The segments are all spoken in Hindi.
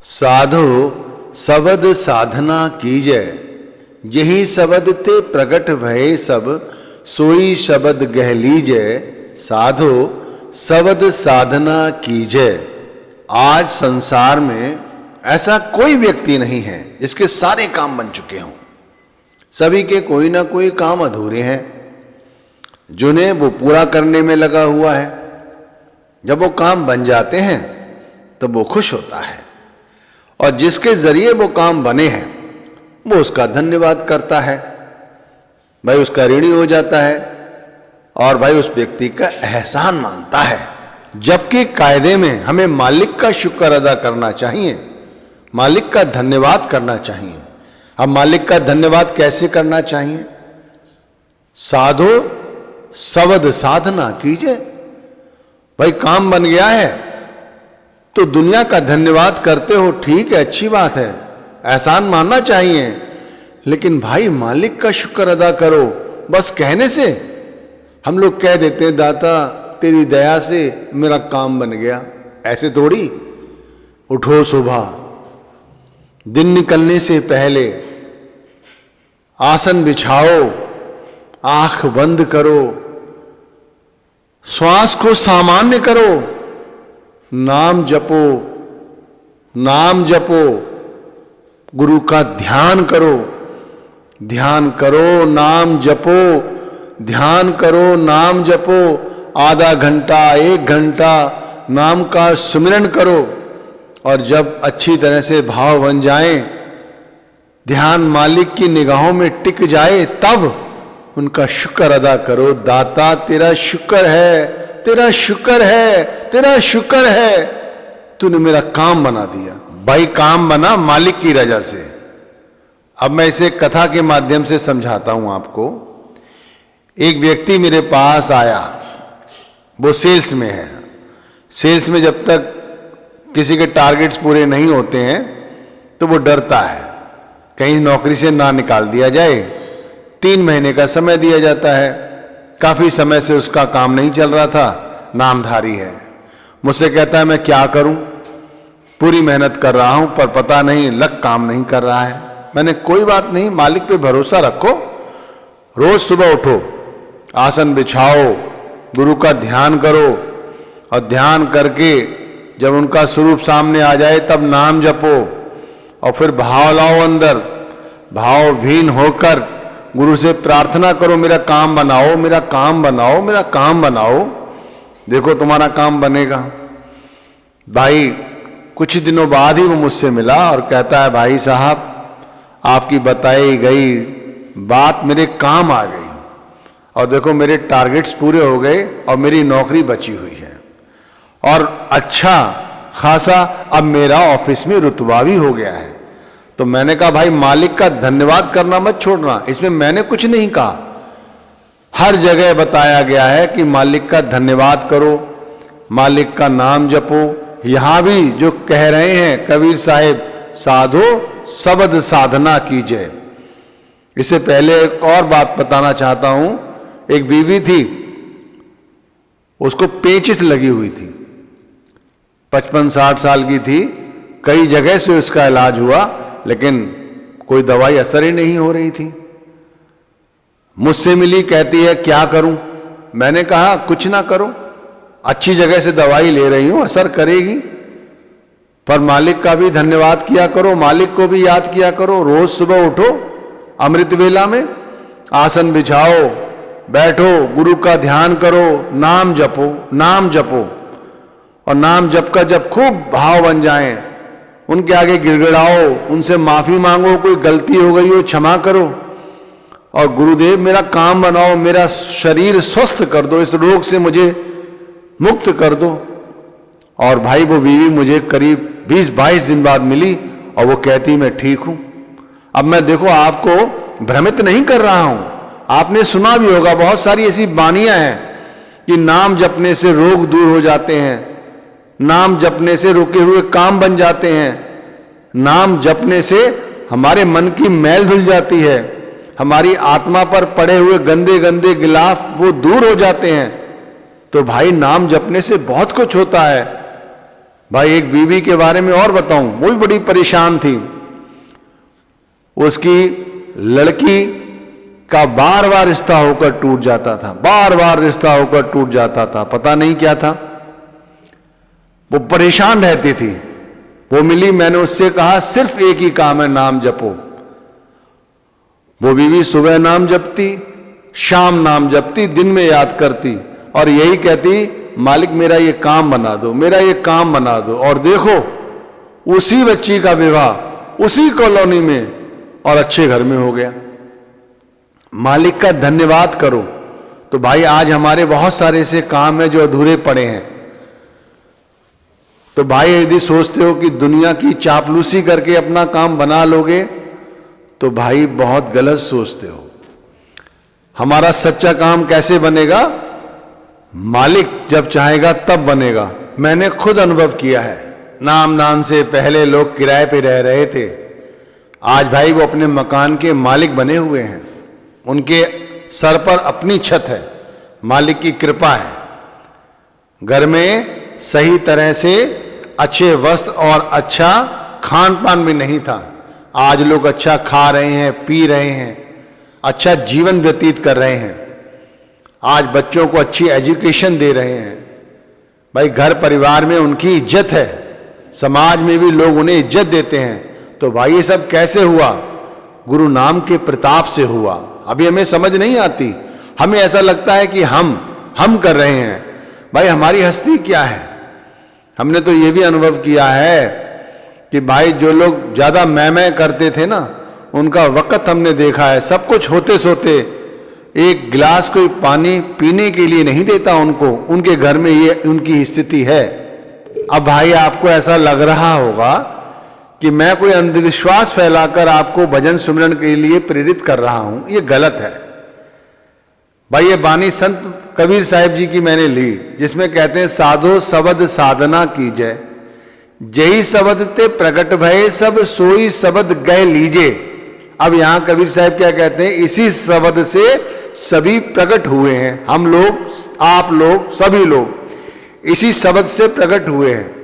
साधो सबद साधना कीजै, यही शब्द ते प्रगट भये सब, सोई शब्द गह लीजै, साधो शब्द साधना कीजै। आज संसार में ऐसा कोई व्यक्ति नहीं है जिसके सारे काम बन चुके हों। सभी के कोई ना कोई काम अधूरे हैं, जिन्हें वो पूरा करने में लगा हुआ है। जब वो काम बन जाते हैं तब वो खुश होता है, और जिसके जरिए वो काम बने हैं वो उसका धन्यवाद करता है। भाई उसका ऋणी हो जाता है और भाई उस व्यक्ति का एहसान मानता है। जबकि कायदे में हमें मालिक का शुक्र अदा करना चाहिए, मालिक का धन्यवाद करना चाहिए। अब मालिक का धन्यवाद कैसे करना चाहिए? साधो सबद साधना कीजिए। भाई काम बन गया है तो दुनिया का धन्यवाद करते हो, ठीक है, अच्छी बात है, एहसान मानना चाहिए, लेकिन भाई मालिक का शुक्र अदा करो। बस कहने से हम लोग कह देते हैं दाता तेरी दया से मेरा काम बन गया। ऐसे थोड़ी। उठो सुबह, दिन निकलने से पहले आसन बिछाओ, आंख बंद करो, श्वास को सामान्य करो, नाम जपो, नाम जपो, गुरु का ध्यान करो, ध्यान करो, नाम जपो, ध्यान करो, नाम जपो। आधा घंटा, 1 घंटा नाम का सुमिरन करो, और जब अच्छी तरह से भाव बन जाए, ध्यान मालिक की निगाहों में टिक जाए, तब उनका शुक्र अदा करो। दाता तेरा शुक्र है, तेरा शुक्र है, तेरा शुक्र है, तूने मेरा काम बना दिया। भाई काम बना मालिक की रजा से। अब मैं इसे कथा के माध्यम से समझाता हूं आपको। एक व्यक्ति मेरे पास आया, वो सेल्स में है। सेल्स में जब तक किसी के टारगेट्स पूरे नहीं होते हैं तो वो डरता है कहीं नौकरी से ना निकाल दिया जाए। 3 महीने का समय दिया जाता है। काफी समय से उसका काम नहीं चल रहा था, नामधारी है। मुझसे कहता है मैं क्या करूं, पूरी मेहनत कर रहा हूं पर पता नहीं लग काम नहीं कर रहा है। मैंने कोई बात नहीं, मालिक पे भरोसा रखो, रोज सुबह उठो, आसन बिछाओ, गुरु का ध्यान करो, और ध्यान करके जब उनका स्वरूप सामने आ जाए तब नाम जपो, और फिर भाव लाओ अंदर, भाव भीन होकर गुरु से प्रार्थना करो मेरा काम बनाओ, मेरा काम बनाओ, मेरा काम बनाओ। देखो तुम्हारा काम बनेगा। भाई कुछ दिनों बाद ही वो मुझसे मिला और कहता है भाई साहब आपकी बताई गई बात मेरे काम आ गई, और देखो मेरे टारगेट्स पूरे हो गए और मेरी नौकरी बची हुई है, और अच्छा खासा अब मेरा ऑफिस में रुतबा भी हो गया है। तो मैंने कहा भाई मालिक का धन्यवाद करना मत छोड़ना, इसमें मैंने कुछ नहीं कहा। हर जगह बताया गया है कि मालिक का धन्यवाद करो, मालिक का नाम जपो। यहां भी जो कह रहे हैं कबीर साहिब, साधो सबद साधना कीजिए। इससे पहले एक और बात बताना चाहता हूं। एक बीवी थी, उसको पेचिश लगी हुई थी, 55-60 साल की थी। कई जगह से उसका इलाज हुआ लेकिन कोई दवाई असर ही नहीं हो रही थी। मुझसे मिली, कहती है क्या करूं। मैंने कहा कुछ ना करो, अच्छी जगह से दवाई ले रही हूं, असर करेगी, पर मालिक का भी धन्यवाद किया करो, मालिक को भी याद किया करो। रोज सुबह उठो, अमृत वेला में आसन बिछाओ, बैठो, गुरु का ध्यान करो, नाम जपो, नाम जपो, और नाम जप का जब खूब भाव बन जाएं, उनके आगे गिड़गिड़ाओ, उनसे माफी मांगो, कोई गलती हो गई हो क्षमा करो, और गुरुदेव मेरा काम बनाओ, मेरा शरीर स्वस्थ कर दो, इस रोग से मुझे मुक्त कर दो। और भाई वो बीवी मुझे करीब 20-22 दिन बाद मिली और वो कहती मैं ठीक हूं। अब मैं देखो आपको भ्रमित नहीं कर रहा हूं, आपने सुना भी होगा बहुत सारी ऐसी वाणियां हैं कि नाम जपने से रोग दूर हो जाते हैं, नाम जपने से रुके हुए काम बन जाते हैं, नाम जपने से हमारे मन की मैल धुल जाती है, हमारी आत्मा पर पड़े हुए गंदे गंदे गिलाफ वो दूर हो जाते हैं। तो भाई नाम जपने से बहुत कुछ होता है। भाई एक बीवी के बारे में और बताऊं, वो भी बड़ी परेशान थी। उसकी लड़की का बार बार रिश्ता होकर टूट जाता था, बार बार रिश्ता होकर टूट जाता था, पता नहीं क्या था। वो परेशान रहती थी। वो मिली, मैंने उससे कहा सिर्फ एक ही काम है, नाम जपो। वो बीवी सुबह नाम जपती, शाम नाम जपती, दिन में याद करती और यही कहती, मालिक मेरा ये काम बना दो, मेरा ये काम बना दो। और देखो उसी बच्ची का विवाह उसी कॉलोनी में और अच्छे घर में हो गया। मालिक का धन्यवाद करो। तो भाई आज हमारे बहुत सारे ऐसे काम हैं जो अधूरे पड़े हैं। तो भाई यदि सोचते हो कि दुनिया की चापलूसी करके अपना काम बना लोगे तो भाई बहुत गलत सोचते हो। हमारा सच्चा काम कैसे बनेगा? मालिक जब चाहेगा तब बनेगा। मैंने खुद अनुभव किया है। नामदान से पहले लोग किराए पे रह रहे थे, आज भाई वो अपने मकान के मालिक बने हुए हैं। उनके सर पर अपनी छत है, मालिक की कृपा है। घर में सही तरह से अच्छे वस्त्र और अच्छा खान पान भी नहीं था, आज लोग अच्छा खा रहे हैं, पी रहे हैं, अच्छा जीवन व्यतीत कर रहे हैं। आज बच्चों को अच्छी एजुकेशन दे रहे हैं। भाई घर परिवार में उनकी इज्जत है, समाज में भी लोग उन्हें इज्जत देते हैं। तो भाई ये सब कैसे हुआ? गुरु नाम के प्रताप से हुआ। अभी हमें समझ नहीं आती, हमें ऐसा लगता है कि हम कर रहे हैं। भाई हमारी हस्ती क्या है? हमने तो ये भी अनुभव किया है कि भाई जो लोग ज्यादा मैं करते थे ना, उनका वक्त हमने देखा है। सब कुछ होते सोते एक गिलास कोई पानी पीने के लिए नहीं देता उनको, उनके घर में ये उनकी स्थिति है। अब भाई आपको ऐसा लग रहा होगा कि मैं कोई अंधविश्वास फैलाकर आपको भजन सुमिरन के लिए प्रेरित कर रहा हूं, ये गलत है। भाई ये बानी संत कबीर साहिब जी की मैंने ली, जिसमें कहते हैं साधो शब्द साधना कीजय, जही शब्द ते प्रकट भय, सब सोई शब्द गए लीजे। अब यहां कबीर साहिब क्या कहते हैं? इसी शब्द से सभी प्रकट हुए हैं। हम लोग, आप लोग, सभी लोग इसी शब्द से प्रकट हुए हैं।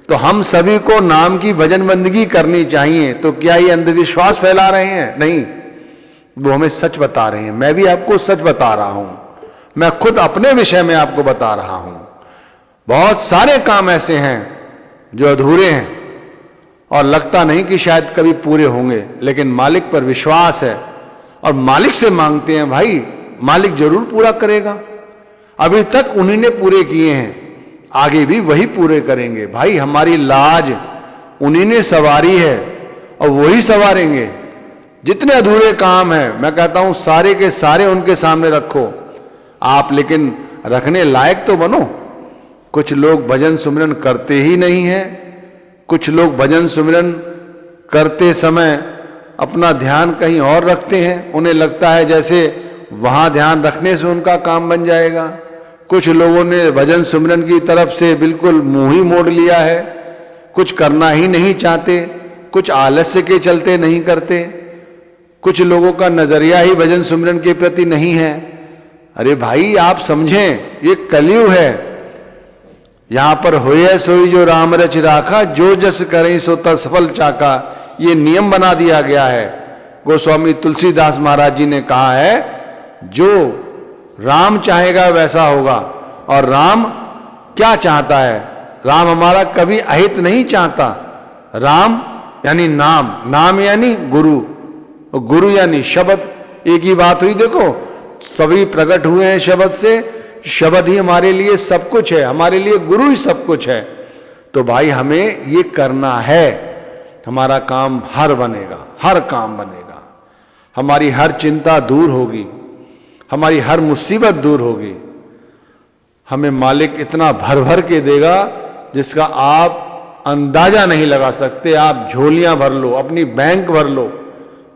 तो हम सभी को नाम की भजन बंदगी करनी चाहिए। तो क्या ये अंधविश्वास फैला रहे हैं? नहीं, वो हमें सच बता रहे हैं। मैं भी आपको सच बता रहा हूं, मैं खुद अपने विषय में आपको बता रहा हूं। बहुत सारे काम ऐसे हैं जो अधूरे हैं और लगता नहीं कि शायद कभी पूरे होंगे, लेकिन मालिक पर विश्वास है और मालिक से मांगते हैं, भाई मालिक जरूर पूरा करेगा। अभी तक उन्हीं ने पूरे किए हैं, आगे भी वही पूरे करेंगे। भाई हमारी लाज उन्हीं ने सवारी है और वही सवारेंगे। जितने अधूरे काम हैं, मैं कहता हूं सारे के सारे उनके सामने रखो आप, लेकिन रखने लायक तो बनो। कुछ लोग भजन सुमिरन करते ही नहीं हैं। कुछ लोग भजन सुमिरन करते समय अपना ध्यान कहीं और रखते हैं, उन्हें लगता है जैसे वहां ध्यान रखने से उनका काम बन जाएगा। कुछ लोगों ने भजन सुमिरन की तरफ से बिल्कुल मुंह ही मोड़ लिया है, कुछ करना ही नहीं चाहते, कुछ आलस्य के चलते नहीं करते, कुछ लोगों का नजरिया ही भजन सुमिरन के प्रति नहीं है। अरे भाई आप समझें, ये कलयुग है। यहां पर होए सोई जो राम रच राखा, जो जस करें सो तस फल चाका, ये नियम बना दिया गया है। गोस्वामी तुलसीदास महाराज जी ने कहा है, जो राम चाहेगा वैसा होगा। और राम क्या चाहता है? राम हमारा कभी अहित नहीं चाहता। राम यानी नाम, नाम यानी गुरु, गुरु यानी शब्द, एक ही बात हुई। देखो सभी प्रकट हुए हैं शब्द से, शब्द ही हमारे लिए सब कुछ है, हमारे लिए गुरु ही सब कुछ है। तो भाई हमें ये करना है, हमारा काम हर बनेगा, हर काम बनेगा, हमारी हर चिंता दूर होगी, हमारी हर मुसीबत दूर होगी। हमें मालिक इतना भर भर के देगा जिसका आप अंदाजा नहीं लगा सकते। आप झोलियां भर लो, अपनी बैंक भर लो,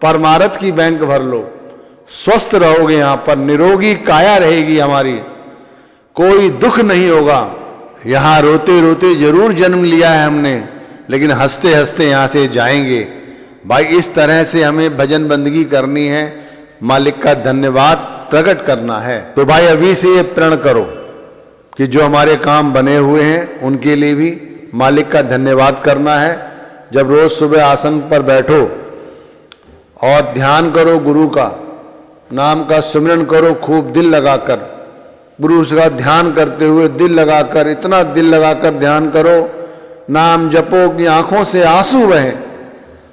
परमारथ की बैंक भर लो, स्वस्थ रहोगे, यहां पर निरोगी काया रहेगी हमारी, कोई दुख नहीं होगा। यहां रोते रोते जरूर जन्म लिया है हमने, लेकिन हंसते हंसते यहां से जाएंगे। भाई इस तरह से हमें भजन बंदगी करनी है, मालिक का धन्यवाद प्रकट करना है। तो भाई अभी से ये प्रण करो कि जो हमारे काम बने हुए हैं उनके लिए भी मालिक का धन्यवाद करना है। जब रोज सुबह आसन पर बैठो और ध्यान करो, गुरु का नाम का सुमिरन करो खूब दिल लगाकर, गुरु का ध्यान करते हुए दिल लगाकर, इतना दिल लगाकर ध्यान करो, नाम जपो कि आंखों से आंसू बहें,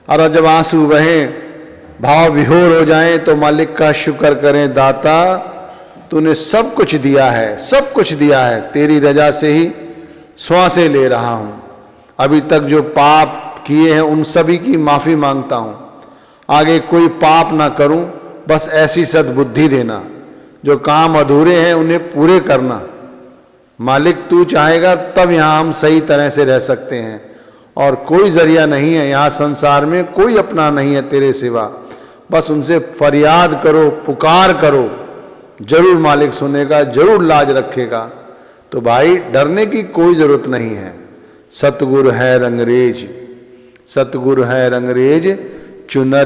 और जब आंसू बहें भाव विभोर हो जाएं तो मालिक का शुक्र करें, दाता तूने सब कुछ दिया है, सब कुछ दिया है, तेरी रजा से ही श्वासें ले रहा हूं। अभी तक जो पाप किए हैं उन सभी की माफी मांगता हूं, आगे कोई पाप ना करूं, बस ऐसी सद्बुद्धि देना। जो काम अधूरे हैं उन्हें पूरे करना। मालिक तू चाहेगा तब यहाँ हम सही तरह से रह सकते हैं, और कोई जरिया नहीं है यहाँ संसार में, कोई अपना नहीं है तेरे सिवा। बस उनसे फरियाद करो, पुकार करो, जरूर मालिक सुनेगा, जरूर लाज रखेगा। तो भाई डरने की कोई जरूरत नहीं है। सतगुरु है रंगरेज, सतगुरु है रंगरेज, चुनर